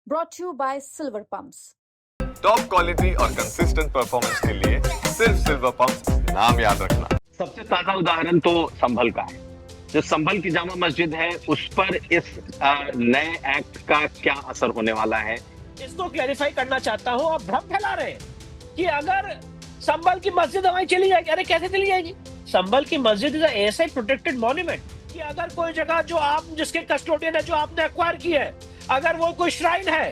brought to you by Silver Pumps. Top quality और consistent performance के लिए सिर्फ सिल्वर पंप नाम याद रखना। सबसे ताजा उदाहरण तो संभल का है। जो संभल की जामा मस्जिद है उस पर इस नए एक्ट का क्या असर होने वाला है, इसको क्लैरिफाई करना चाहता हूँ। आप भ्रम फैला रहे हैं कि अगर संभल की मस्जिद हमारी चली जाएगी। अरे कैसे चली जाएगी? संभल की मस्जिद इज एएसआई प्रोटेक्टेड मॉन्यूमेंट। कि अगर कोई जगह जो आप जिसके कस्टोडियन है, जो आपने एक्वायर की है, अगर वो कोई श्राइन है,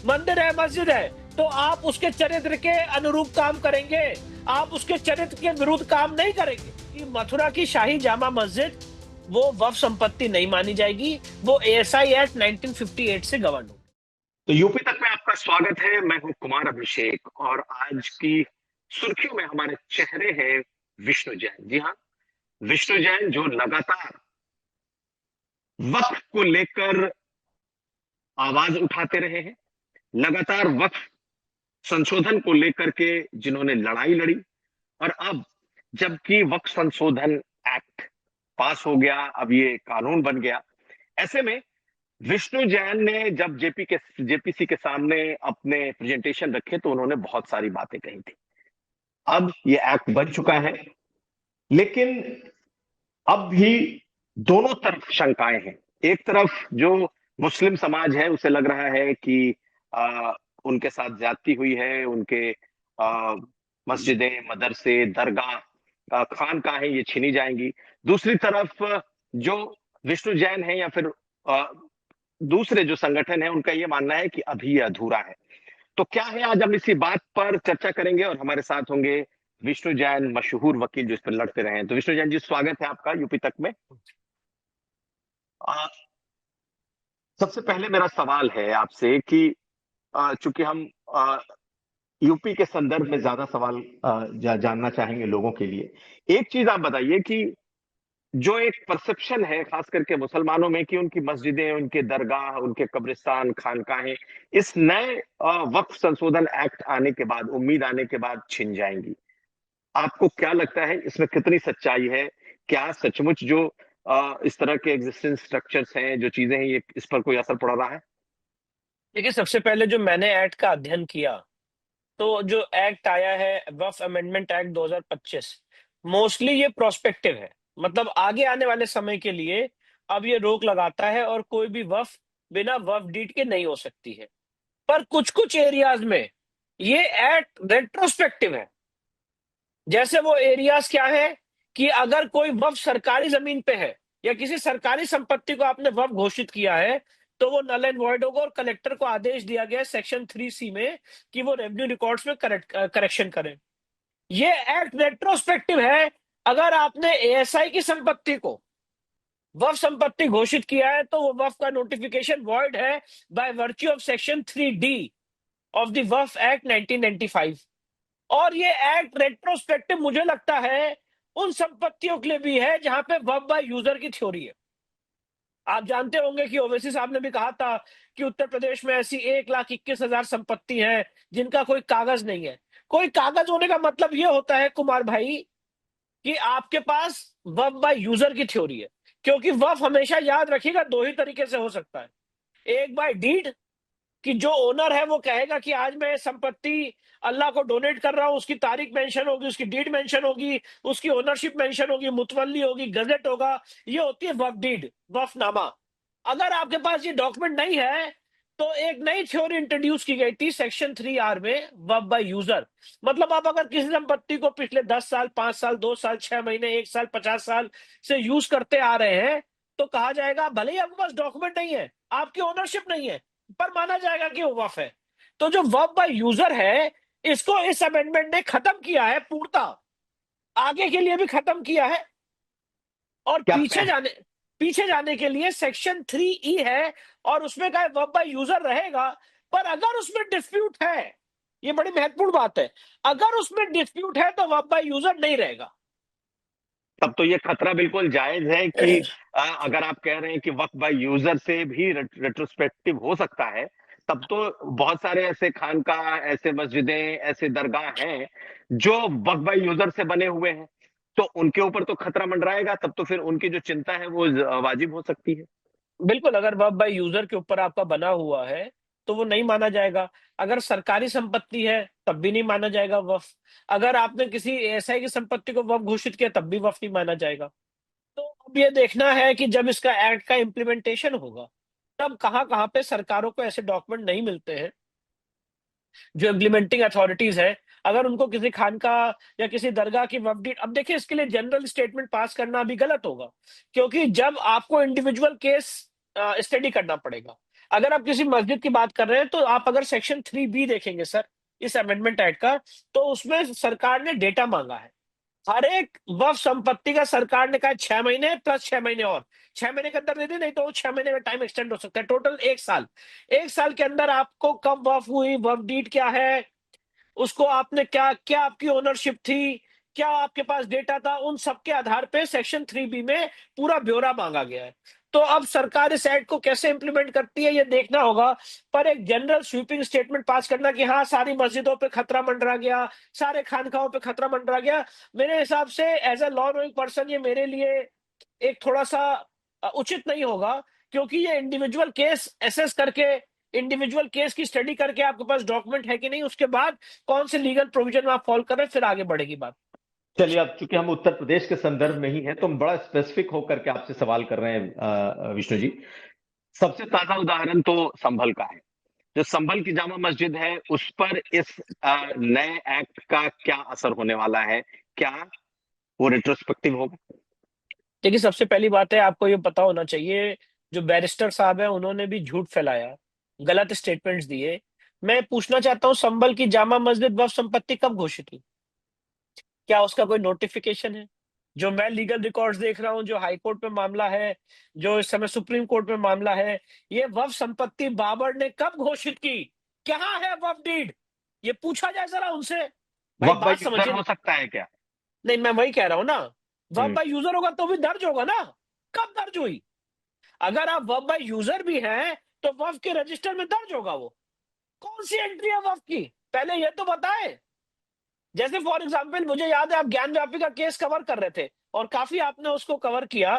मंदिर है, मस्जिद है, तो आप उसके चरित्र के अनुरूप काम करेंगे, आप उसके चरित्र के विरुद्ध काम नहीं करेंगे। कि मथुरा की शाही जामा मस्जिद वो वक्फ संपत्ति नहीं मानी जाएगी, वो एएसआई एक्ट 1958 से गवर्न होगी। तो यूपी तक में आपका स्वागत है। मैं हूं कुमार अभिषेक और आज की सुर्खियों में हमारे चेहरे हैं विष्णु जैन। जी हाँ, विष्णु जैन जो लगातार वक्फ को लेकर आवाज उठाते रहे हैं, लगातार वक्फ संशोधन को लेकर के जिन्होंने लड़ाई लड़ी, और अब जबकि वक्फ संशोधन एक्ट पास हो गया, अब ये कानून बन गया, ऐसे में विष्णु जैन ने जब जेपीसी के सामने अपने प्रेजेंटेशन रखे तो उन्होंने बहुत सारी बातें कही थी। अब ये एक्ट बन चुका है, लेकिन अब भी दोनों तरफ शंकाएं हैं। एक तरफ जो मुस्लिम समाज है उसे लग रहा है कि उनके साथ ज्यादती हुई है, उनके मस्जिदें, मदरसे, दरगाह, खानकाहें ये छीनी जाएंगी। दूसरी तरफ जो विष्णु जैन है या फिर दूसरे जो संगठन है, उनका ये मानना है कि अभी ये अधूरा है। तो क्या है, आज हम इसी बात पर चर्चा करेंगे और हमारे साथ होंगे विष्णु जैन, मशहूर वकील जो इस पर लड़ते रहे हैं। तो विष्णु जैन जी, स्वागत है आपका यूपी तक में। सबसे पहले मेरा सवाल है आपसे कि चूंकि हम यूपी के संदर्भ में ज्यादा सवाल जानना चाहेंगे लोगों के लिए, एक चीज आप बताइए कि जो एक परसेप्शन है खास करके मुसलमानों में कि उनकी मस्जिदें, उनके दरगाह, उनके कब्रिस्तान, खानकाहें इस नए वक्फ संशोधन एक्ट आने के बाद, उम्मीद आने के बाद छिन जाएंगी। आपको क्या लगता है, इसमें कितनी सच्चाई है? क्या सचमुच जो इस तरह के एग्जिस्टेंस स्ट्रक्चर्स हैं, जो चीजें हैं, ये इस पर कोई असर पड़ रहा है? देखिए, सबसे पहले जो मैंने एक्ट का अध्ययन किया, तो जो एक्ट आया है वक्फ अमेंडमेंट एक्ट 2025, मोस्टली ये प्रोस्पेक्टिव है। मतलब आगे आने वाले समय के लिए अब ये रोक लगाता है और कोई भी वक्फ बिना वक्फ डीड के नहीं हो सकती है। पर कुछ कुछ एरियाज में ये एक्ट रेट्रोस्पेक्टिव है। जैसे वो एरियाज क्या है कि अगर कोई वक्फ सरकारी जमीन पे है या किसी सरकारी संपत्ति को आपने वक्फ घोषित किया है, तो वो नल एंड वॉइड होगा और कलेक्टर को आदेश दिया गया है सेक्शन 3C में कि वो रेवेन्यू रिकॉर्ड्स में करेक्शन करें। ये एक्ट रेट्रोस्पेक्टिव है। अगर आपने एएसआई की संपत्ति को वक्फ संपत्ति घोषित किया है, तो वो वक्फ का नोटिफिकेशन वॉइड है by virtue of section 3D of the Waqf act 1995। और ये एक्ट रेट्रोस्पेक्टिव मुझे लगता है उन संपत्तियों के लिए भी है जहां पे वक्फ बाय यूजर की थ्योरी है। आप जानते होंगे कि ओवैसी साहब ने भी कहा था कि उत्तर प्रदेश में ऐसी 1,21,000 संपत्ति है जिनका कोई कागज नहीं है। कोई कागज होने का मतलब ये होता है कुमार भाई कि आपके पास वक्फ बाय यूजर की थ्योरी है। क्योंकि वक्फ हमेशा याद रखिएगा दो ही तरीके से हो सकता है। एक बाय डीड, कि जो ओनर है वो कहेगा कि आज मैं संपत्ति अल्लाह को डोनेट कर रहा हूं, उसकी तारीख मेंशन होगी, उसकी डीड मेंशन होगी, उसकी ओनरशिप मेंशन होगी, मुतवल्ली होगी, गजट होगा। ये होती है वक्फ डीड, वक्फनामा। अगर आपके पास ये डॉक्यूमेंट नहीं है, तो एक नई थ्योरी इंट्रोड्यूस की गई थी सेक्शन 3R में, वक्फ बाय यूजर। मतलब आप अगर किसी संपत्ति को पिछले 10 साल, 5 साल, 2 साल, 6 महीने, 1 साल, 50 साल से यूज करते आ रहे हैं, तो कहा जाएगा भले ही आपके पास डॉक्यूमेंट नहीं है, आपकी ओनरशिप नहीं है, पर माना जाएगा कि वो वक्फ है। तो जो वक्फ बाय यूजर है, इसको इस अमेंडमेंट ने खत्म किया है पूर्णतः, आगे के लिए भी खत्म किया है। और क्या पीछे जाने के लिए सेक्शन 3E है और उसमें का वक्फ बाय यूजर रहेगा। पर अगर उसमें डिस्प्यूट है, ये बड़ी महत्वपूर्ण बात है, अगर उसमें डिस्प्यूट है तो वक्फ बाय यूजर नहीं रहेगा। तब तो ये खतरा बिल्कुल जायज है कि अगर आप कह रहे हैं कि वक्फ बाय यूजर से भी रेट्रोस्पेक्टिव हो सकता है, तब तो बहुत सारे ऐसे खानका, ऐसे मस्जिदें, ऐसे दरगाह हैं जो वक्फ बाय यूजर से बने हुए हैं, तो उनके ऊपर तो खतरा मंडराएगा। तब तो फिर उनकी जो चिंता है वो वाजिब हो सकती है। बिल्कुल, अगर वक्फ बाय यूजर के ऊपर आपका बना हुआ है, तो वो नहीं माना जाएगा। अगर सरकारी संपत्ति है तब भी नहीं माना जाएगा वक्फ। अगर आपने किसी एएसआई की संपत्ति को वक्फ घोषित किया तब भी वक्फ नहीं माना जाएगा। तो अब ये देखना है कि जब इसका एक्ट का इम्प्लीमेंटेशन होगा तब कहाँ कहाँ पे सरकारों को ऐसे डॉक्यूमेंट नहीं मिलते हैं। जो इम्प्लीमेंटिंग अथॉरिटीज है, अगर उनको किसी खानका या किसी दरगाह की वक्फ डीड, अब देखिए इसके लिए जनरल स्टेटमेंट पास करना भी गलत होगा, क्योंकि जब आपको इंडिविजुअल केस स्टडी करना पड़ेगा। अगर आप किसी मस्जिद की बात कर रहे हैं तो आप अगर सेक्शन 3B देखेंगे सर इस अमेंडमेंट एक्ट का, तो उसमें सरकार ने डेटा मांगा है। हर एक वक्फ संपत्ति का सरकार ने कहा 6 महीने प्लस 6 महीने और 6 महीने के अंदर दे दी, नहीं तो 6 महीने में टाइम एक्सटेंड हो सकता है, टोटल 1 साल। 1 साल के अंदर आपको कब वक्फ हुई, वक्फ डीड क्या है, उसको आपने क्या क्या आपकी ओनरशिप थी, क्या आपके पास डेटा था, उन सब के आधार पे सेक्शन 3B में पूरा ब्यौरा मांगा गया है। तो अब सरकार इस एक्ट को कैसे इंप्लीमेंट करती है ये देखना होगा। पर एक जनरल स्वीपिंग स्टेटमेंट पास करना कि हाँ सारी मस्जिदों पे खतरा मंडरा गया, सारे खानकाहों पे खतरा मंडरा गया, मेरे हिसाब से as a law knowing person ये मेरे लिए एक थोड़ा सा उचित नहीं होगा। क्योंकि ये इंडिविजुअल केस एसेस करके, इंडिविजुअल केस की स्टडी करके आपके पास डॉक्यूमेंट है कि नहीं, उसके बाद कौन से लीगल प्रोविजन आप फॉलो कर रहे हैं, फिर आगे बढ़ेगी बात। चलिए, अब चूंकि हम उत्तर प्रदेश के संदर्भ में ही हैं तो हम बड़ा स्पेसिफिक होकर के आपसे सवाल कर रहे हैं विष्णु जी। सबसे ताजा उदाहरण तो संभल का है। जो संभल की जामा मस्जिद है उस पर इस नए एक्ट का क्या असर होने वाला है, क्या वो रेट्रोस्पेक्टिव होगा? देखिए सबसे पहली बात है आपको ये पता होना चाहिए, जो बैरिस्टर साहब है उन्होंने भी झूठ फैलाया, गलत स्टेटमेंट्स दिए। मैं पूछना चाहता हूँ संभल की जामा मस्जिद वक्फ संपत्ति कब घोषित हुई? क्या उसका कोई नोटिफिकेशन है? जो मैं लीगल रिकॉर्ड्स देख रहा हूं, जो हाई कोर्ट में मामला है, जो इस समय सुप्रीम कोर्ट में मामला है, ये वक्फ संपत्ति बाबर ने कब घोषित की? क्या है वक्फ डीड? ये पूछा जाए जरा उनसे। भाई वक्फ बाय बात यूजर समझिए। हो सकता है क्या? नहीं मैं वही कह रहा हूं ना, वक्फ हम्म। बाय यूजर होगा तो भी दर्ज होगा ना। कब दर्ज हुई? अगर आप वक्फ बाय यूजर भी हैं तो वक्फ के रजिस्टर में दर्ज होगा। वो कौन सी एंट्री है वक्फ की, पहले ये तो बताए। जैसे फॉर एग्जाम्पल मुझे याद है आप ज्ञान व्यापी का केस कवर कर रहे थे और काफी आपने उसको कवर किया,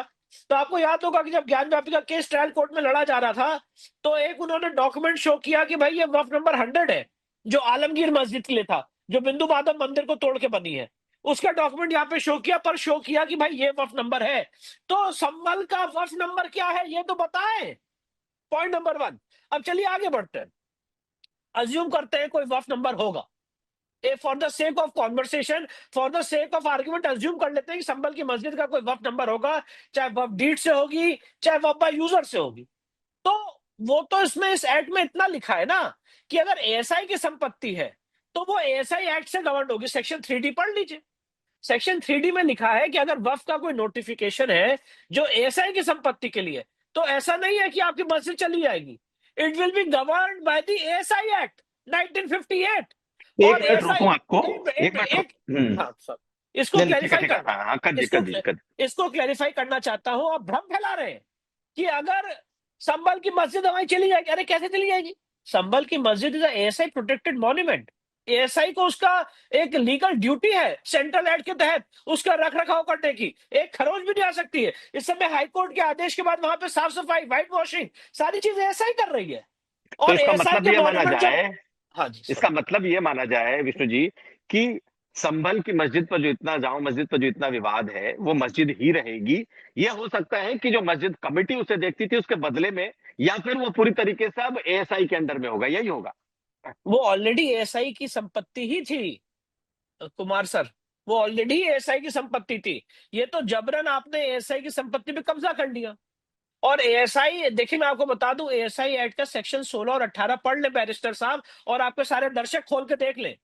तो आपको याद होगा कि जब ज्ञान व्यापी का केस ट्रायल कोर्ट में लड़ा जा रहा था तो एक उन्होंने डॉक्यूमेंट शो किया कि भाई ये वक्फ नंबर 100 है, जो आलमगीर मस्जिद के लिए था, जो बिंदु माधव मंदिर को तोड़ के बनी है। उसका डॉक्यूमेंट यहाँ पे शो किया, पर शो किया कि भाई ये वक्फ नंबर है। तो संभल का वक्फ नंबर क्या है ये तो बताएं, पॉइंट नंबर 1। अब चलिए आगे बढ़ते हैं। अज्यूम करते हैं कोई वक्फ नंबर होगा, for the sake of conversation, for the sake of argument assume कर लेते हैं कि संभल की मस्जिद का कोई वक्फ नंबर होगा, चाहे वक्फ डीड से होगी चाहे वक्फ बाय यूजर से होगी। तो वो तो इसमें इस एक्ट में इतना लिखा है ना कि अगर एएसआई की संपत्ति है तो वो एएसआई एक्ट से गवर्न होगी। सेक्शन 3D पढ़ लीजिए। सेक्शन 3D में लिखा है कि अगर वक्फ का कोई नोटिफिकेशन है जो एएसआई की संपत्ति के लिए, तो ऐसा नहीं है कि आपकी मस्जिद चली जाएगी। It will be governed by the ASI act 1958। एक और मिनट ऐसा रोकूं आपको, एक मिनट एक हाँ सर, इसको नहीं, ठीक है क्लैरिफाई ठीक है, कर, हाँ कर इसको दीजिए कर दीजिए। इसको क्लैरिफाई करना चाहता हूं। आप भ्रम फैला रहे हैं कि अगर संभल की मस्जिद हमारी चली जाएगी। अरे कैसे चली जाएगी? संभल की मस्जिद is ASI protected monument. ASI को उसका एक लीगल ड्यूटी है सेंट्रल एक्ट के तहत उसका रख रखाव करने की। एक खरोच भी नहीं आ सकती है। इस समय हाईकोर्ट के आदेश के बाद वहां पे साफ सफाई, व्हाइट वॉशिंग, सारी चीजें एएसआई कर रही है। तो और इसका एएसआई मतलब के ये माना मॉन्यूमेंट जाए, जब, हाँ जी इसका मतलब ये माना जाए विष्णु जी कि संभल की मस्जिद पर जो इतना, जामा मस्जिद पर जो इतना विवाद है वो मस्जिद ही रहेगी। ये हो सकता है कि जो मस्जिद कमेटी उसे देखती थी उसके बदले में, या फिर वो पूरी तरीके से अब एएसआई के अंडर में होगा, यही होगा। वो ऑलरेडी एएसआई की संपत्ति ही थी कुमार सर, वो ऑलरेडी एएसआई की संपत्ति थी। ये तो जबरन आपने एएसआई की संपत्ति पे कब्जा कर लिया। और एएसआई, देखिए मैं आपको बता दूं, एएसआई एक्ट का सेक्शन 16 और 18 पढ़ ले बैरिस्टर साहब, और आपके सारे दर्शक खोल के देख ले।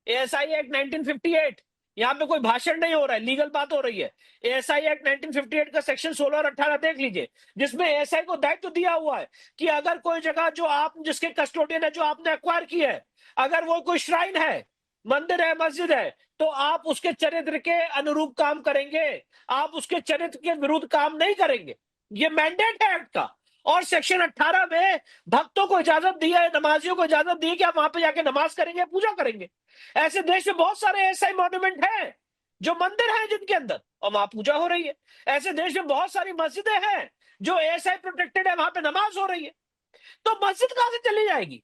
एएसआई एक्ट 1958, यहाँ पे कोई भाषण नहीं हो रहा है, लीगल बात हो रही है। एएसआई एक्ट 1958 का सेक्शन 16 और 18 देख लीजिए, जिसमें एएसआई को दायित्व दिया हुआ है कि अगर कोई जगह जो आप जिसके कस्टोडियन है, जो आपने एक्वायर की है, अगर वो कोई श्राइन है, मंदिर है, मस्जिद है, तो आप उसके चरित्र के अनुरूप काम करेंगे, आप उसके चरित्र के विरुद्ध काम नहीं करेंगे। ये मैंडेट है एक्ट का। और सेक्शन 18 में भक्तों को इजाजत दी है, नमाजियों को इजाजत दी है कि आप वहां पे जाके नमाज करेंगे, पूजा करेंगे। ऐसे देश में बहुत सारे ऐसे मॉन्यूमेंट हैं जो मंदिर हैं जिनके अंदर और वहां पूजा हो रही है। ऐसे देश में बहुत सारी मस्जिदें हैं जो एएसआई प्रोटेक्टेड है, वहां पे नमाज हो रही है। तो मस्जिद कहां से चली जाएगी?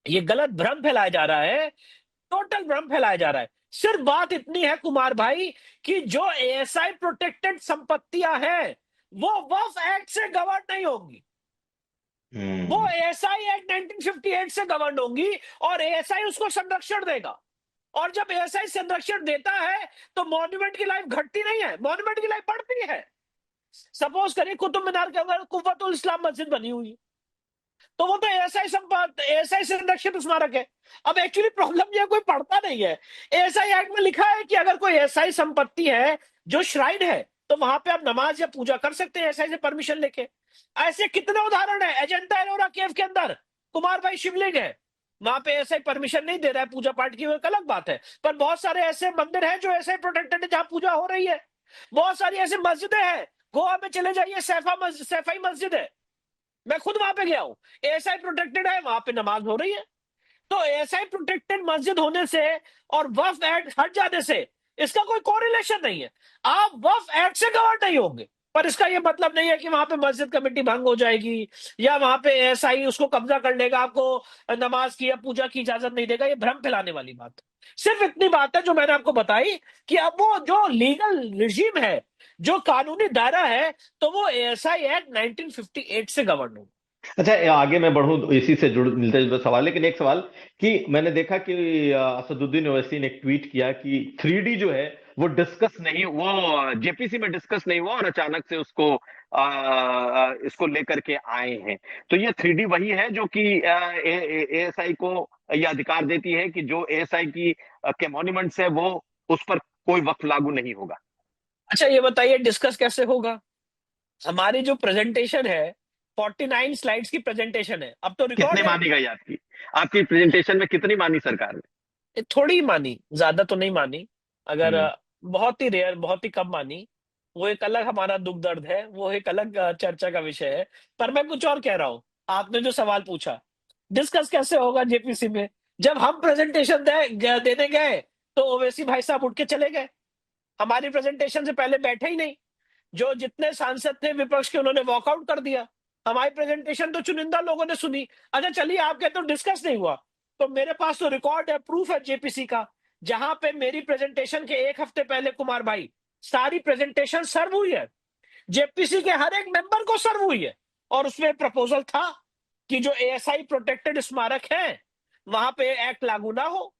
ये गलत भ्रम फैलाया जा रहा है, टोटल भ्रम फैलाया जा रहा है। सिर्फ बात इतनी है कुमार भाई कि जो एएसआई प्रोटेक्टेड संपत्तियां हैं वो वक्फ एक्ट से गवर्न नहीं होंगी, वो एएसआई एक्ट 1958 से गवर्न होंगी और एएसआई उसको संरक्षण देगा। और जब एएसआई संरक्षण देता है तो मॉन्यूमेंट की लाइफ घटती नहीं है, मॉन्यूमेंट की लाइफ बढ़ती है। सपोज करिए कुतुब मीनार के अंदर कुव्वतुल इस्लाम मस्जिद बनी हुई है, तो वो तो एएसआई एएसआई संरक्षित स्मारक है। अब एक्चुअली प्रॉब्लम ये कोई पढ़ता नहीं है। एएसआई एक्ट में लिखा है कि अगर कोई एएसआई संपत्ति है जो श्राइन है तो वहां पे आप नमाज या पूजा कर सकते हैं एएसआई से परमिशन लेके। ऐसे कितने उदाहरण है। अजंता एलोरा केव के अंदर कुमार भाई शिवलिंग है, वहां पे एएसआई परमिशन नहीं दे रहा है पूजा पाठ की, वो एक अलग बात है, पर बहुत सारे ऐसे मंदिर हैं जो एएसआई प्रोटेक्टेड है जहां पूजा हो रही है। बहुत सारी ऐसी मस्जिदें हैं, गोवा में चले जाइए, सैफाई मस्जिद है, मैं खुद वहां पे गया हूं, एएसआई प्रोटेक्टेड है, वहां पे नमाज हो रही है। तो एएसआई प्रोटेक्टेड मस्जिद होने से और वक्फ एक्ट हट जाने से इसका कोई कोरिलेशन नहीं है। आप वक्फ एक्ट से गवर्न नहीं होंगे, पर इसका यह मतलब नहीं है कि वहां पे मस्जिद कमेटी भंग हो जाएगी या वहां पे एएसआई उसको कब्जा कर लेगा, आपको नमाज की या पूजा की इजाजत नहीं देगा। ये भ्रम फैलाने वाली बात है। सिर्फ इतनी बात है जो मैंने आपको बताई कि अब वो जो लीगल रिजीम है, जो कानूनी दायरा है, तो वो एएसआई एक्ट 1958 से गवर्न हो। अच्छा, आगे मैं बढ़ूं इसी से जुड़ मिलते जुलते सवाल, लेकिन एक सवाल कि मैंने देखा कि असदुद्दीन ओवैसी ने एक ट्वीट किया कि 3D जो है वो डिस्कस नहीं, वो जेपीसी में डिस्कस नहीं हुआ और अचानक से उसको इसको लेकर के आए हैं। तो ये 3D वही है जो कि एएसआई को यह अधिकार देती है कि जो एएसआई की के मॉन्यूमेंट्स है वो उस पर कोई वक्फ लागू नहीं होगा। अच्छा ये बताइए डिस्कस कैसे होगा? हमारी जो प्रेजेंटेशन है 49 स्लाइड्स की प्रेजेंटेशन है, अब तो रिकॉर्ड कितनी है। मानी गई आपकी आपकी प्रेजेंटेशन में कितनी मानी सरकार ने? थोड़ी ही मानी, ज्यादा तो नहीं मानी। अगर हम्म। बहुत ही रेयर, बहुत ही कम मानी, वो एक अलग हमारा दुख दर्द है, वो एक अलग चर्चा का विषय है। पर मैं कुछ और कह रहा हूं, आपने जो सवाल पूछा डिस्कस कैसे होगा जेपीसी में, जब हम प्रेजेंटेशन देने गए तो ओवैसी भाई साहब उठ के चले गए, हमारी प्रेजेंटेशन से पहले बैठे ही नहीं। जो जितने सांसद थे विपक्ष के उन्होंने वॉकआउट कर दिया, हमारी प्रेजेंटेशन तो चुनिंदा लोगों ने सुनी। अच्छा चलिए आप कहते हो डिस्कस नहीं हुआ, तो मेरे पास तो रिकॉर्ड है, प्रूफ है जेपीसी का, जहां पे मेरी प्रेजेंटेशन के एक हफ्ते पहले कुमार भाई सारी प्रेजेंटेशन सर्व हुई है, जेपीसी के हर एक मेंबर को सर्व हुई है, और उसमें प्रपोजल था कि जो एएसआई प्रोटेक्टेड स्मारक है वहां पे एक्ट लागू ना हो।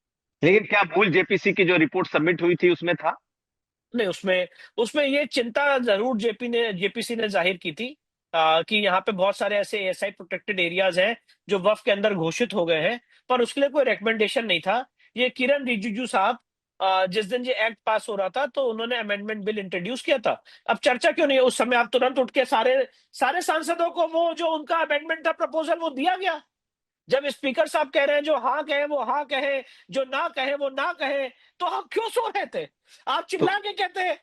लेकिन क्या मूल जेपीसी की जो रिपोर्ट सबमिट हुई थी उसमें था? नहीं, उसमें उसमें ये चिंता जरूर जेपीसी ने जाहिर की थी कि यहाँ पे बहुत सारे ऐसे एएसआई प्रोटेक्टेड एरियाज हैं जो वक्फ के अंदर घोषित हो गए हैं, पर उसके लिए कोई रिकमेंडेशन नहीं था। ये किरण रिजिजू साहब जिस दिन ये एक्ट पास हो रहा था तो उन्होंने अमेंडमेंट बिल इंट्रोड्यूस किया था। अब चर्चा क्यों नहीं है? उस समय आप तुरंत उठ के सारे सारे सांसदों को वो जो उनका अमेंडमेंट था प्रपोजल वो दिया गया। जब स्पीकर साहब कह रहे हैं जो हाँ कहे वो हाँ कहे, जो ना कहे वो ना कहे, तो हम क्यों सो रहे थे? आप तो, चिल्ला के कहते हैं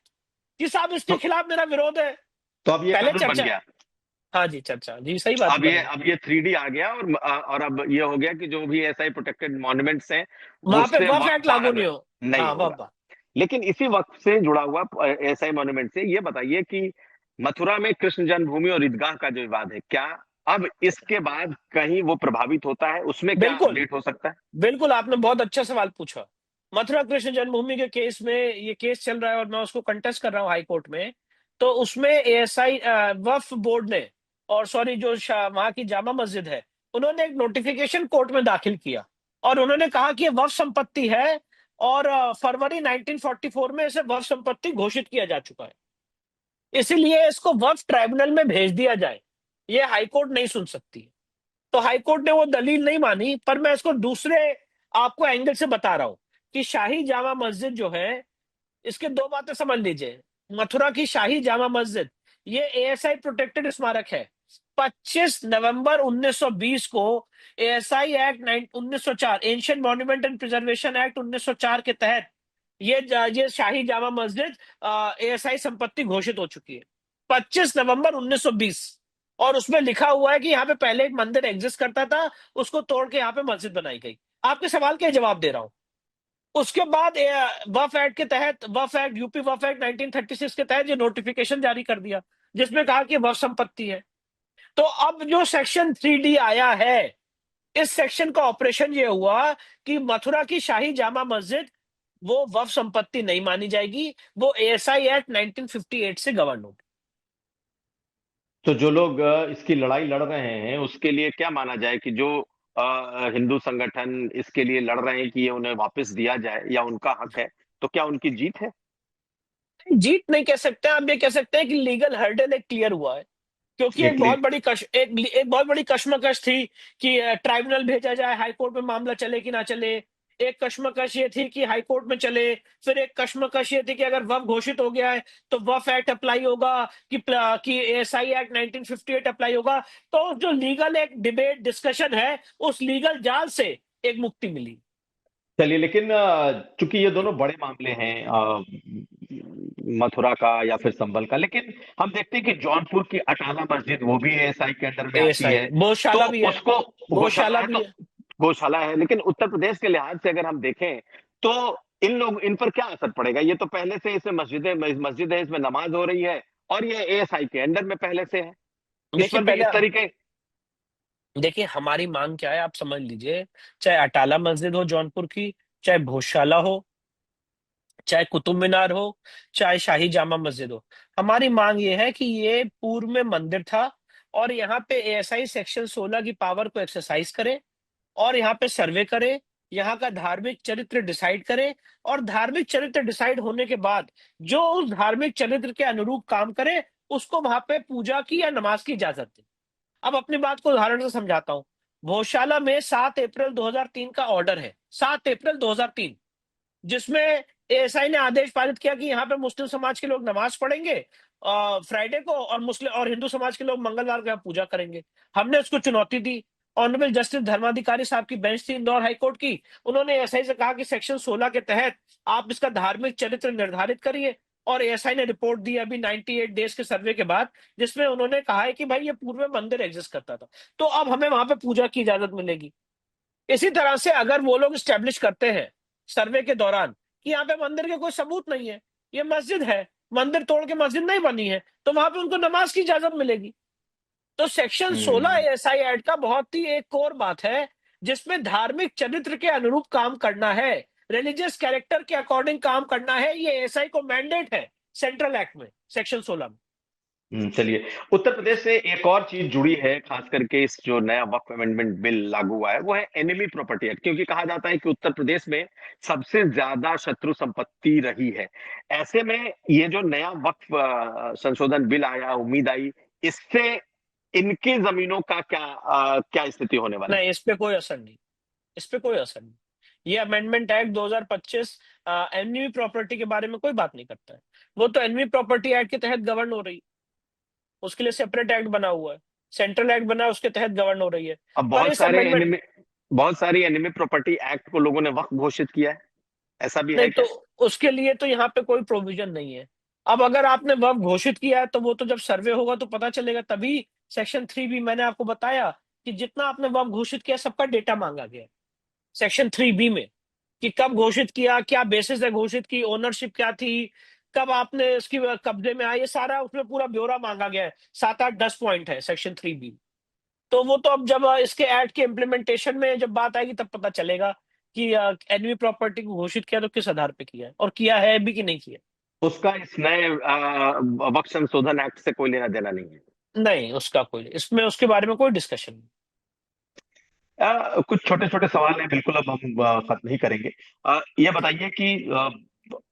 कि साहब इसके तो, खिलाफ मेरा विरोध है। तो अब ये पहले कानून बन चर्चा, गया। हाँ जी चर्चा जी सही बात अब कर ये रहे हैं। अब ये 3D आ गया और अब ये हो गया कि जो भी एसआई प्रोटेक्टेड मॉन्यूमेंट्स हैं वहां पे उससे वक्फ वक्त एक्ट लागू बाहर नहीं हो। नहीं हाँ होगा। वाह। लेकिन इसी वक्त से जुड़ा हुआ एसआई मॉन्यूमेंट से ये बताइए कि मथुरा में कृष्ण जन्मभूमि और ईदगाह का जो विवाद है, क्या अब इसके बाद कहीं वो प्रभावित होता है? उसमें क्या बिल्कुल अपडेट हो सकता है? बिल्कुल, आपने बहुत अच्छा सवाल पूछा। मथुरा कृष्ण जन्मभूमि के केस में ये केस चल रहा है और मैं उसको कंटेस्ट कर रहा हूँ हाई कोर्ट में। तो उसमें एएसआई वक्फ बोर्ड ने और सॉरी जो वहां की जामा मस्जिद है उन्होंने एक नोटिफिकेशन कोर्ट में दाखिल किया और उन्होंने कहा कि ये वक्फ संपत्ति है और फरवरी 1944 में इसे वक्फ संपत्ति घोषित किया जा चुका है, इसीलिए इसको वक्फ ट्राइब्यूनल में भेज दिया जाए, ये हाईकोर्ट नहीं सुन सकती। तो हाईकोर्ट ने वो दलील नहीं मानी, पर मैं इसको दूसरे आपको एंगल से बता रहा हूं कि शाही जामा मस्जिद जो है, इसके दो बातें समझ लीजिए। मथुरा की शाही जामा मस्जिद ये एएसआई प्रोटेक्टेड स्मारक है। 25 नवंबर 1920 को ASI act 1904 ancient monument and preservation act 1904 के तहत ये शाही जामा मस्जिद एएसआई संपत्ति घोषित हो चुकी है 25 नवंबर 1920। और उसमें लिखा हुआ है कि यहाँ पे पहले एक मंदिर एग्जिस्ट करता था, उसको तोड़ के यहाँ पे मस्जिद बनाई गई। आपके सवाल के जवाब दे रहा हूं। उसके बाद वक्फ एक्ट के तहत, वक्फ एक्ट यूपी वक्फ एक्ट 1936 के तहत ये नोटिफिकेशन जारी कर दिया जिसमें कहा कि वक्फ संपत्ति है। तो अब जो सेक्शन 3D आया है, इस सेक्शन का ऑपरेशन ये हुआ कि मथुरा की शाही जामा मस्जिद वो वक्फ संपत्ति नहीं मानी जाएगी, वो एएसआई एक्ट 1958 से गवर्न होगी। तो जो लोग इसकी लड़ाई लड़ रहे हैं उसके लिए क्या माना जाए कि जो हिंदू संगठन इसके लिए लड़ रहे हैं कि ये उन्हें वापस दिया जाए या उनका हक है, तो क्या उनकी जीत है? जीत नहीं कह सकते, आप ये कह सकते हैं कि लीगल हर्डल एक क्लियर हुआ है, क्योंकि एक एक बहुत बड़ी कश्मकश थी कि ट्राइब्यूनल भेजा जाए, हाई कोर्ट में मामला चले कि ना चले। एक कश्मकश ये थी कि हाई कोर्ट में चले, फिर एक कश्मकश ये थी कि अगर वफ घोषित हो गया है तो वफ एक्ट अप्लाई होगा कि एएसआई एक्ट 1958 अप्लाई होगा। तो जो लीगल एक डिबेट डिस्कशन है, उस लीगल जाल से एक मुक्ति मिली। चलिए, लेकिन चूंकि ये दोनों बड़े मामले हैं, मथुरा का या फिर संभल का, लेकिन हम देखते हैं कि जौनपुर की अटाला मस्जिद वो भी एएसआई के अंडर में आती एएसआई है। तो गौशाला भी है, उसको गौशाला गौशाला है, भी तो है। गौशाला है, लेकिन उत्तर प्रदेश के लिहाज से अगर हम देखें तो इन पर क्या असर पड़ेगा? ये तो पहले से इसमें मस्जिद है, इसमें नमाज हो रही है और ये एएसआई के अंडर में पहले से है। इस देखिए पर भी पहले, इस तरीके। देखिए हमारी मांग क्या है आप समझ लीजिए, चाहे अटाला मस्जिद हो जौनपुर की, चाहे भोजशाला हो, चाहे कुतुब मीनार हो, चाहे शाही जामा मस्जिद हो, हमारी मांग ये है कि ये पूर्व में मंदिर था और यहाँ पे एएसआई सेक्शन 16 की पावर को एक्सरसाइज करे और यहाँ पे सर्वे करे, यहाँ का धार्मिक चरित्र डिसाइड करे, और धार्मिक चरित्र डिसाइड होने के बाद जो उस धार्मिक चरित्र के अनुरूप काम करे उसको वहां पे पूजा की या नमाज की इजाजत दे। अब अपनी बात को उदाहरण से समझाता हूं। भोजशाला में 7 अप्रैल 2003 का ऑर्डर है, 7 अप्रैल 2003, जिसमें एएसआई ने आदेश पारित किया कि यहाँ पे मुस्लिम समाज के लोग नमाज पढ़ेंगे फ्राइडे को, और मुस्लिम और हिंदू समाज के लोग मंगलवार को यहाँ पूजा करेंगे। हमने उसको चुनौती दी। ऑनरेबल जस्टिस धर्माधिकारी साहब की बेंच थी इंदौर हाईकोर्ट की, उन्होंने एएसआई से कहा कि सेक्शन 16 के तहत आप इसका धार्मिक चरित्र निर्धारित करिए, और एएसआई ने रिपोर्ट दी अभी 98 डेज के सर्वे के बाद, जिसमें उन्होंने कहा है कि भाई ये पूर्व में मंदिर एग्जिस्ट करता था, तो अब हमें वहां पे पूजा की इजाजत मिलेगी। इसी तरह से अगर वो लोग स्टैब्लिश करते हैं सर्वे के दौरान कि यहाँ पे मंदिर के कोई सबूत नहीं है, ये मस्जिद है, मंदिर तोड़ के मस्जिद नहीं बनी है, तो वहां पे उनको नमाज की इजाजत मिलेगी। तो सेक्शन 16 हम्म एएसआई एक्ट का बहुत ही एक कोर बात है, जिसमें धार्मिक चरित्र के अनुरूप काम करना है, रिलीजियस कैरेक्टर के अकॉर्डिंग काम करना है, ये एएसआई को मैंडेट है सेंट्रल एक्ट में, सेक्शन 16 में। चलिए, उत्तर प्रदेश से एक और चीज जुड़ी है, खास करके इस जो नया वक्फ अमेंडमेंट बिल लागू हुआ है वो है एनिमी प्रॉपर्टी एक्ट, क्योंकि कहा जाता है कि उत्तर प्रदेश में सबसे ज्यादा शत्रु संपत्ति रही है। ऐसे में ये जो नया वक्फ संशोधन बिल आया, उम्मीद आई, इससे इनकी जमीनों का क्या स्थिति होने वाली है? नहीं, इस पे कोई असर नहीं, इस पे कोई असर नहीं। ये अमेंडमेंट एक्ट 2025 एनवी प्रॉपर्टी के बारे में कोई बात नहीं करता है। वो तो एनवी प्रॉपर्टी एक्ट के तहत गवर्न हो रही है, उसके लिए सेपरेट एक्ट बना हुआ है, सेंट्रल एक्ट बना है, उसके तहत गवर्न हो रही है। अब पर इस अमेंडमेंट, बहुत सारी एनिमी प्रॉपर्टी एक्ट को लोगों ने वक्फ घोषित किया है, ऐसा भी है नहीं तो क्या? उसके लिए तो यहाँ पे कोई प्रोविजन नहीं है। अब अगर आपने वक्फ घोषित किया है तो वो तो जब सर्वे होगा तो पता चलेगा, तभी सेक्शन 3B मैंने आपको बताया कि जितना आपने वक्फ घोषित किया सबका डेटा मांगा गया है सेक्शन 3B में, कि कब घोषित किया, क्या बेसिस है घोषित की, ओनरशिप क्या थी, कब आपने इसकी कब्जे में आई, ये सारा उसमें पूरा ब्यौरा मांगा गया है। 7 8 10 पॉइंट है सेक्शन 3B। तो वो तो अब जब इसके एक्ट के इम्प्लीमेंटेशन में जब बात आएगी तब पता चलेगा कि एनवी प्रॉपर्टी को घोषित किया तो किस आधार पे किया है, और किया है भी कि नहीं किया। उसका इस नए वक्फ संशोधन एक्ट से कोई लेना देना नहीं है। नहीं, उसका कोई, इसमें उसके बारे में कोई डिस्कशन नहीं। कुछ छोटे छोटे सवाल हैं, बिल्कुल अब हम खत्म नहीं करेंगे। ये बताइए कि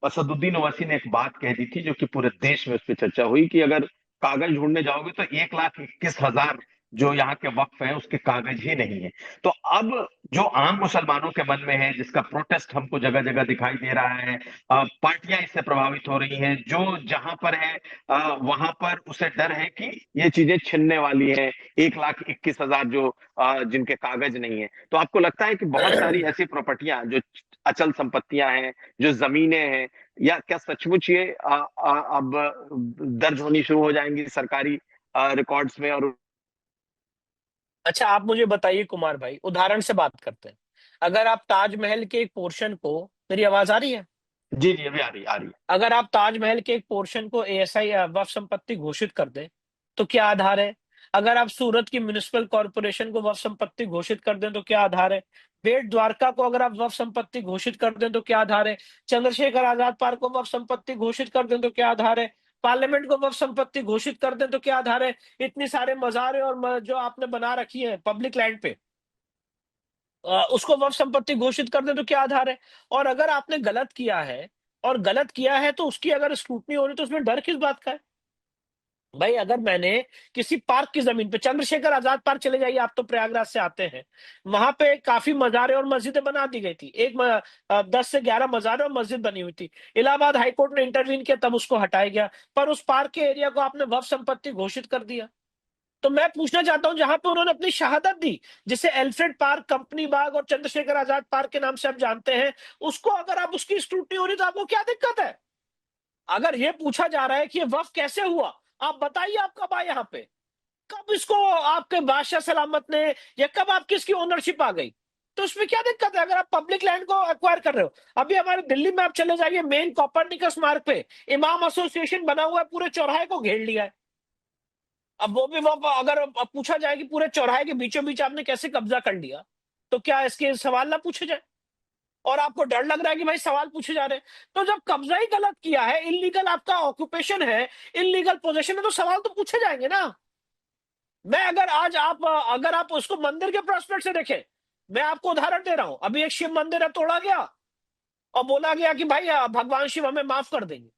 असदुद्दीन ओवैसी ने एक बात कह दी थी जो कि पूरे देश में उस पर चर्चा हुई कि अगर कागज ढूंढने जाओगे तो 1,21,000 जो यहाँ के वक्फ हैं उसके कागज ही नहीं है। तो अब जो आम मुसलमानों के मन में है, जिसका प्रोटेस्ट हमको जगह जगह दिखाई दे रहा है, पार्टियां इससे प्रभावित हो रही हैं, जो जहां पर है वहां पर उसे डर है कि ये चीजें छिनने वाली हैं, 1,21,000 जो जिनके कागज नहीं है। तो आपको लगता है कि बहुत सारी ऐसी प्रॉपर्टियां जो अचल संपत्तियां हैं, जो जमीनें हैं, या क्या सचमुच ये अब दर्ज होनी शुरू हो जाएंगी सरकारी रिकॉर्ड्स में? और अच्छा आप मुझे बताइए कुमार भाई, उदाहरण से बात करते हैं। अगर आप ताजमहल के एक पोर्शन को, मेरी आवाज आ रही है, जी जी, अभी आ रही है। अगर आप ताजमहल के एक पोर्शन को एएसआई वक्फ संपत्ति घोषित कर दें तो क्या आधार है? अगर आप सूरत की म्युनिसिपल कॉर्पोरेशन को वक्फ संपत्ति घोषित कर दें तो क्या आधार है? बेट द्वारका को अगर आप वक्फ संपत्ति घोषित कर दें तो क्या आधार है? चंद्रशेखर आजाद पार्क को वक्फ संपत्ति घोषित कर दें तो क्या आधार है? पार्लियामेंट को वक्फ संपत्ति घोषित कर दें तो क्या आधार है? इतनी सारे मज़ारें और जो आपने बना रखी है पब्लिक लैंड पे, उसको वक्फ संपत्ति घोषित कर दें तो क्या आधार है? और अगर आपने गलत किया है तो उसकी अगर स्क्रूटनी हो रही तो उसमें डर किस बात का है? भाई अगर मैंने किसी पार्क की जमीन पे, चंद्रशेखर आजाद पार्क चले जाइए, आप तो प्रयागराज से आते हैं, वहां पे काफी मज़ारें और मस्जिदें बना दी गई थी। 10 से 11 मज़ारें और मस्जिद बनी हुई थी। इलाहाबाद हाईकोर्ट ने इंटरवीन किया, तब उसको हटाया गया, पर उस पार्क के एरिया को आपने वक्फ संपत्ति घोषित कर दिया। तो मैं पूछना चाहता हूं, जहां पे उन्होंने अपनी शहादत दी, जिसे एल्फ्रेड पार्क, कंपनी बाग और चंद्रशेखर आजाद पार्क के नाम से आप जानते हैं, उसको अगर आप उसकी स्क्रूटनी हो रही तो आपको क्या दिक्कत है? अगर ये पूछा जा रहा है कि ये वक्फ कैसे हुआ, आप बताइए, आप कब आए यहाँ पे, कब इसको आपके बादशाह सलामत ने, या कब आपकी इसकी ओनरशिप आ गई? तो उसमें क्या दिक्कत है अगर आप पब्लिक लैंड को एक्वायर कर रहे हो? अभी हमारे दिल्ली में आप चले जाइए, मेन कॉपरनिकस मार्ग पे इमाम एसोसिएशन बना हुआ है, पूरे चौराहे को घेर लिया है। अब वो भी अगर पूछा जाए कि पूरे चौराहे के बीचों बीच आपने कैसे कब्जा कर लिया, तो क्या इसके सवाल ना पूछे जाए? और आपको डर लग रहा है कि भाई सवाल पूछे जा रहे हैं। तो जब कब्जा ही गलत किया है, इलीगल आपका ऑक्यूपेशन है, इलीगल पोजेशन है, तो सवाल तो पूछे जाएंगे ना। मैं अगर आप उसको मंदिर के प्रोस्पेक्ट से देखें, मैं आपको उदाहरण दे रहा हूं, अभी एक शिव मंदिर है, तोड़ा गया और बोला गया कि भाई भगवान शिव हमें माफ कर देंगे।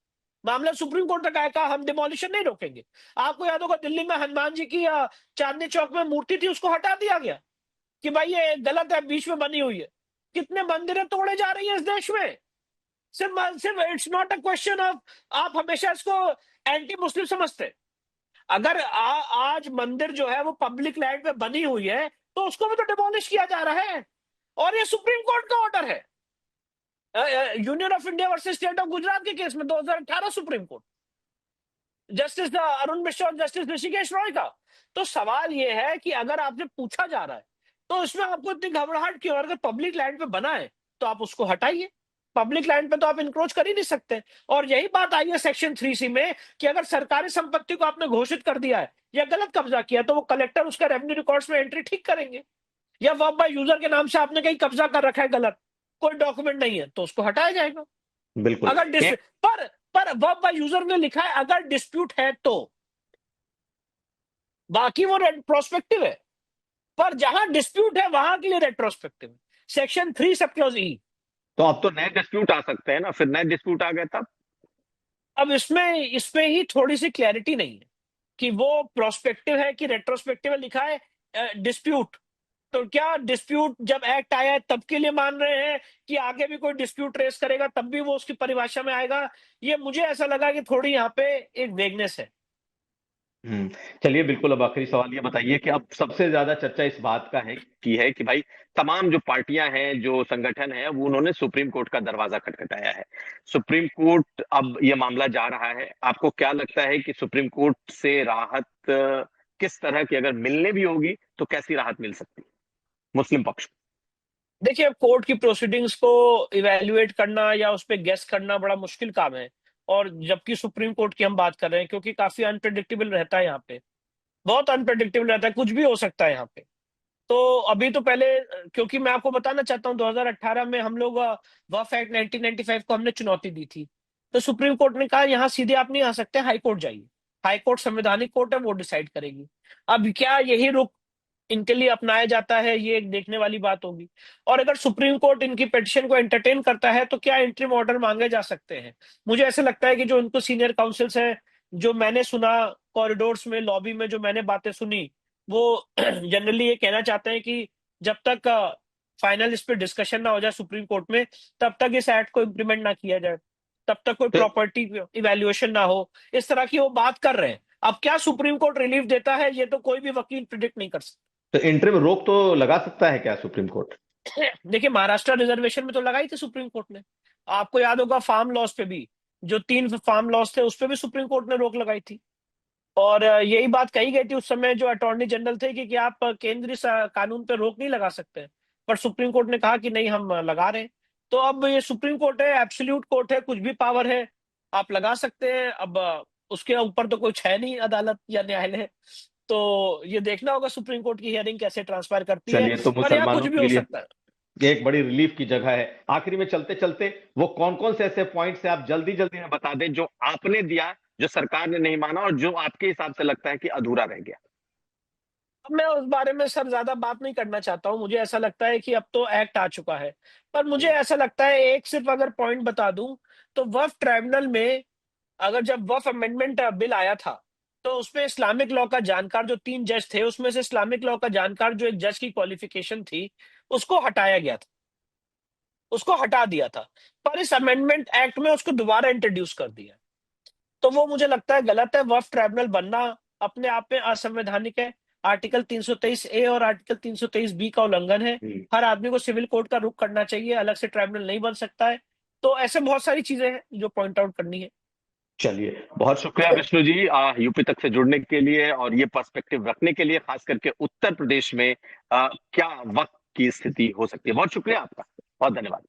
मामला सुप्रीम कोर्ट तक आया, कहा हम डिमोलिशन नहीं रोकेंगे। आपको याद होगा दिल्ली में हनुमान जी की चांदनी चौक में मूर्ति थी, उसको हटा दिया गया कि भाई ये गलत है, बीच में बनी हुई है। कितने मंदिरें तोड़े जा रही है इस देश में? सिर्फ it's not a question of, आप हमेशा इसको एंटी मुस्लिम समझते हैं। अगर आज मंदिर जो है वो पब्लिक लैंड पे बनी हुई है, तो उसको भी तो डिमोलिश किया जा रहा है, और ये सुप्रीम कोर्ट का ऑर्डर है। Union of India versus state of Gujarat के केस में 2018 supreme court, justice Arun Mishra और जस्टिस ऋषिकेश रॉय का। तो सवाल ये है कि अगर आपसे पूछा जा रहा है तो इसमें आपको इतनी घबराहट क्यों? अगर पब्लिक लैंड पे बना है तो आप उसको हटाइए, पब्लिक लैंड पे तो आप इंक्रोच कर ही नहीं सकते। और यही बात आई है सेक्शन 3C में कि अगर सरकारी संपत्ति को आपने घोषित कर दिया है या गलत कब्जा किया, तो वो कलेक्टर उसका रेवेन्यू रिकॉर्ड्स में एंट्री ठीक करेंगे। या वर्ब बाय यूजर के नाम से आपने कहीं कब्जा कर रखा है गलत, कोई डॉक्यूमेंट नहीं है, तो उसको हटाया जाएगा। बिल्कुल। अगर पर वर्ब बाय यूजर ने लिखा है अगर डिस्प्यूट है तो, बाकी वो प्रोस्पेक्टिव है, पर जहां डिस्प्यूट है वहां के लिए रेट्रोस्पेक्टिव। सेक्शन 3 सब क्लॉज ई। तो अब तो नए डिस्प्यूट आ सकते हैं ना, फिर नए डिस्प्यूट आ गए तब? अब इसमें ही थोड़ी सी क्लैरिटी नहीं है कि वो प्रोस्पेक्टिव है कि रेट्रोस्पेक्टिव है। लिखा है डिस्प्यूट, तो क्या डिस्प्यूट जब एक्ट आया है तब के लिए मान रहे हैं कि आगे भी कोई डिस्प्यूट रेस करेगा तब भी वो उसकी परिभाषा में आएगा? ये मुझे ऐसा लगा कि थोड़ी यहाँ पे एक वेगनेस है। चलिए, बिल्कुल। अब आखिरी सवाल ये बताइए कि अब सबसे ज्यादा चर्चा इस बात का है कि भाई तमाम जो पार्टियां हैं, जो संगठन है, वो उन्होंने सुप्रीम कोर्ट का दरवाजा खटखटाया है। सुप्रीम कोर्ट अब ये मामला जा रहा है। आपको क्या लगता है कि सुप्रीम कोर्ट से राहत किस तरह की, अगर मिलने भी होगी तो कैसी राहत मिल सकती है मुस्लिम पक्ष को? देखिए, अब कोर्ट की प्रोसीडिंग्स को इवेल्युएट करना या उस पर गेस करना बड़ा मुश्किल काम है, और जबकि सुप्रीम कोर्ट की हम बात कर रहे हैं, क्योंकि काफी अनप्रेडिक्टेबल रहता है यहाँ पे, बहुत अनप्रेडिक्टेबल रहता है, कुछ भी हो सकता है यहाँ पे। तो अभी तो पहले, क्योंकि मैं आपको बताना चाहता हूँ 2018 में हम लोग वक्फ एक्ट 1995 को हमने चुनौती दी थी, तो सुप्रीम कोर्ट ने कहा यहाँ सीधे आप नहीं आ सकते, हाई कोर्ट जाइए, हाई कोर्ट संवैधानिक कोर्ट है, वो डिसाइड करेगी। अब क्या यही रुख इनके लिए अपनाया जाता है, ये एक देखने वाली बात होगी। और अगर सुप्रीम कोर्ट इनकी पिटिशन को एंटरटेन करता है तो क्या इंटरिम ऑर्डर मांगे जा सकते हैं? मुझे ऐसा लगता है कि जो इनको सीनियर काउंसिल्स है, जो मैंने सुना कॉरिडोर्स में, लॉबी में जो मैंने बातें सुनी, वो जनरली ये कहना चाहते हैं कि जब तक फाइनल इस पे डिस्कशन ना हो जाए सुप्रीम कोर्ट में, तब तक इस एक्ट को इम्प्लीमेंट ना किया जाए, तब तक कोई तो, प्रॉपर्टी इवैल्यूएशन ना हो, इस तरह की वो बात कर रहे हैं। अब क्या सुप्रीम कोर्ट रिलीफ देता है, ये तो कोई भी वकील प्रिडिक्ट नहीं कर सकता। तो इंटरिम रोक तो लगा सकता है क्या सुप्रीम कोर्ट? देखिए, महाराष्ट्र रिजर्वेशन में तो लगाई थी सुप्रीम कोर्ट ने। आपको याद होगा फार्म लॉस पे भी, जो 3 फार्म लॉस थे उस पे भी सुप्रीम कोर्ट ने रोक लगाई थी। और यही बात कही गई थी उस समय जो अटॉर्नी जनरल थे कि आप केंद्रीय कानून पे रोक नहीं लगा सकते, पर सुप्रीम कोर्ट ने कहा कि नहीं, हम लगा रहे हैं। तो अब ये सुप्रीम कोर्ट है, एब्सोल्यूट कोर्ट है, कुछ भी पावर है, आप लगा सकते हैं। अब उसके ऊपर तो कुछ है नहीं, अदालत या न्यायालय। तो ये देखना होगा सुप्रीम कोर्ट की हियरिंग कैसे ट्रांसफर करती है, चलिए, तो और यहाँ कुछ मुसलमानों भी के हो लिए सकता है। ये एक बड़ी रिलीफ की जगह है। आखिरी में चलते चलते वो कौन कौन से ऐसे पॉइंट्स है आप जल्दी जल्दी में बता दें जो आपने दिया, जो सरकार ने नहीं माना और जो आपके हिसाब से लगता है कि अधूरा रह गया। अब मैं उस बारे में सर ज्यादा बात नहीं करना चाहता हूँ, मुझे ऐसा लगता है कि अब तो एक्ट आ चुका है। पर मुझे ऐसा लगता है, एक सिर्फ अगर पॉइंट बता दूं, तो वक्फ ट्राइब्यूनल में अगर जब वक्फ अमेंडमेंट बिल आया था, तो उसमें इस्लामिक लॉ का जानकार जो 3 जज थे, उसमें से इस्लामिक लॉ का जानकार जो एक जज की क्वालिफिकेशन थी, उसको हटाया गया था, उसको हटा दिया था। पर इस अमेंडमेंट एक्ट में उसको दोबारा इंट्रोड्यूस कर दिया। तो वो मुझे लगता है गलत है। वक्फ ट्राइब्यूनल बनना अपने आप में असंवैधानिक है। आर्टिकल 323 ए और आर्टिकल 323 बी का उल्लंघन है। हर आदमी को सिविल कोर्ट का रुख करना चाहिए, अलग से ट्राइब्यूनल नहीं बन सकता है। तो ऐसे बहुत सारी चीजें हैं जो पॉइंट आउट करनी है। चलिए, बहुत शुक्रिया विष्णु जी, यूपी तक से जुड़ने के लिए और ये पर्सपेक्टिव रखने के लिए, खास करके उत्तर प्रदेश में क्या वक्त की स्थिति हो सकती है। बहुत शुक्रिया आपका, बहुत धन्यवाद।